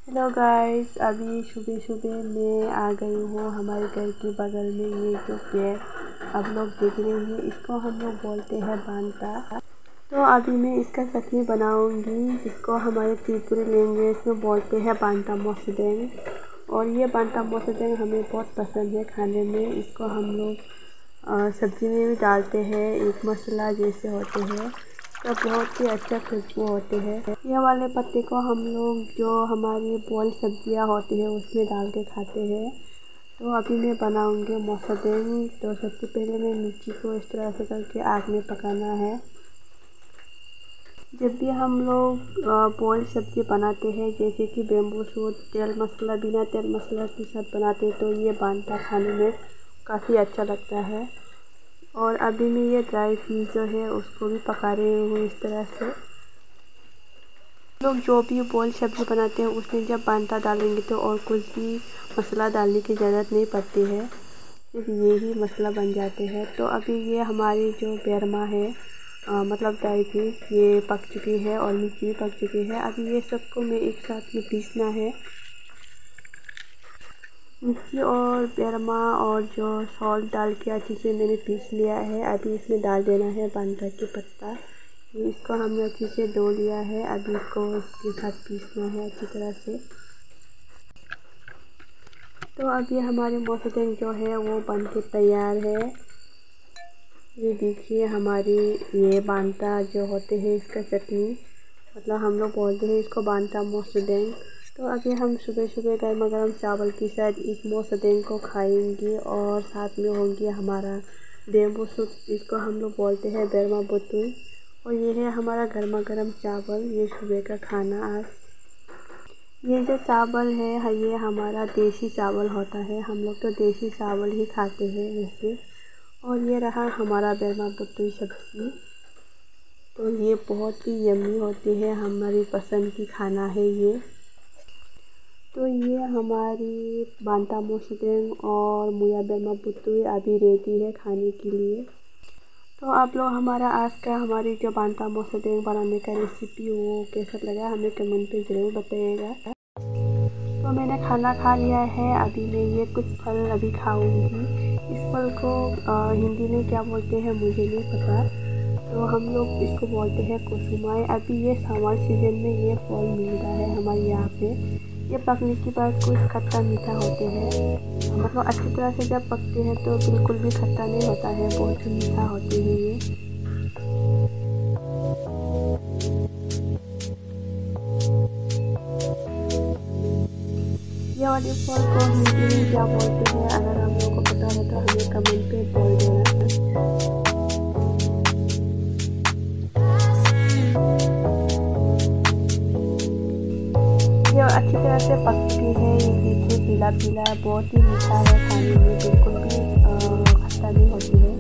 Hello guys, अभी सुबह सुबह मैं आ गई हूँ हमारे घर के बगल में। ये जो पेड़ आप लोग देख रहे हैं, इसको हम लोग बोलते हैं बांता। तो अभी मैं इसका चटनी बनाऊंगी, जिसको हमारे त्रिपुरी लैंग्वेज में बोलते हैं बांता मोसदेंग। और ये बांता मोसदेंग हमें बहुत पसंद है खाने में। इसको हम लोग सब्ज़ी में भी डालते हैं, एक मसाला जैसे होते हैं, तो बहुत ही अच्छा खुशबू होते हैं। ये वाले पत्ते को हम लोग जो हमारी बॉयल सब्जियां होती है उसमें डाल के खाते हैं। तो अभी मैं बनाऊंगी मोसदेंग। तो सबसे पहले मैं मिर्ची को इस तरह से करके आग में पकाना है। जब भी हम लोग बॉयल सब्जी बनाते हैं, जैसे कि बेम्बू सूट तेल मसाला बिना तेल मसाला के साथ बनाते हैं, तो ये बांता खाने में काफ़ी अच्छा लगता है। और अभी मैं ये ड्राई पीस जो है उसको भी पका रही हूँ इस तरह से। लोग जो भी बॉयल सब्ज़ी बनाते हैं उसमें जब बांता डालेंगे तो और कुछ भी मसाला डालने की ज़रूरत नहीं पड़ती है, सिर्फ ये ही मसाला बन जाते हैं। तो अभी ये हमारी जो बेरमा है, मतलब ड्राई पीस, ये पक चुकी है और मिर्ची भी पक चुकी है। अभी ये सबको मैं एक साथ में पीसना है। मिर्ची और बेरमा और जो सॉल्ट डाल के अच्छे से मैंने पीस लिया है। अभी इसमें डाल देना है बांता के पत्ता। इसको हमने अच्छे से धो लिया है। अभी इसको इसके साथ पीसना है अच्छी तरह से। तो अभी हमारी मोसदेंग जो है वो बन के तैयार है। ये देखिए हमारी ये बांता जो होते हैं इसका चटनी, मतलब हम लोग बोलते हैं इसको बांता मोसदेंग। तो अभी हम सुबह सुबह गर्मा गर्म चावल के साथ इस मोसदेंग को खाएंगे और साथ में होंगे हमारा बेम्बू सूप, इसको हम लोग बोलते हैं बेरमा बुतुई। और ये है हमारा गर्मा गर्म चावल, ये सुबह का खाना आज। ये जो चावल है ये हमारा देसी चावल होता है, हम लोग तो देसी चावल ही खाते हैं वैसे। और ये रहा हमारा बेरमा बुतुई सब्ज़ी। तो ये बहुत ही यम्मी होती है, हमारी पसंद की खाना है ये। तो ये हमारी बांता मोसदेंग और मुया बेरमा बुतुई अभी रेडी है खाने के लिए। तो आप लोग हमारा आज का हमारी जो बांता मोसदेंग बनाने का रेसिपी वो कैसा लगा हमें कमेंट पे ज़रूर बताइएगा। तो मैंने खाना खा लिया है। अभी मैं ये कुछ फल अभी खाऊंगी। इस फल को हिंदी में क्या बोलते हैं मुझे नहीं पता, तो हम लोग इसको बोलते हैं कुसुमाई। अभी ये समर सीजन में ये फल मिलता है हमारे यहाँ पे। ये पकने के बाद कुछ खट्टा मीठा होते हैं, मतलब अच्छी तरह से जब पकते हैं तो बिल्कुल भी खट्टा नहीं होता है, बहुत ही मीठा होते हैं ये वाले फल को हिंदी में क्या बोलते हैं, अगर हम लोगों को पता हो तो हमें कमेंट पे बोल देना। ये अच्छी तरह से पक चुकी है। ये देखिए पीला पीला बहुत ही मीठा है, खाने में बिल्कुल भी खट्टा नहीं होती है।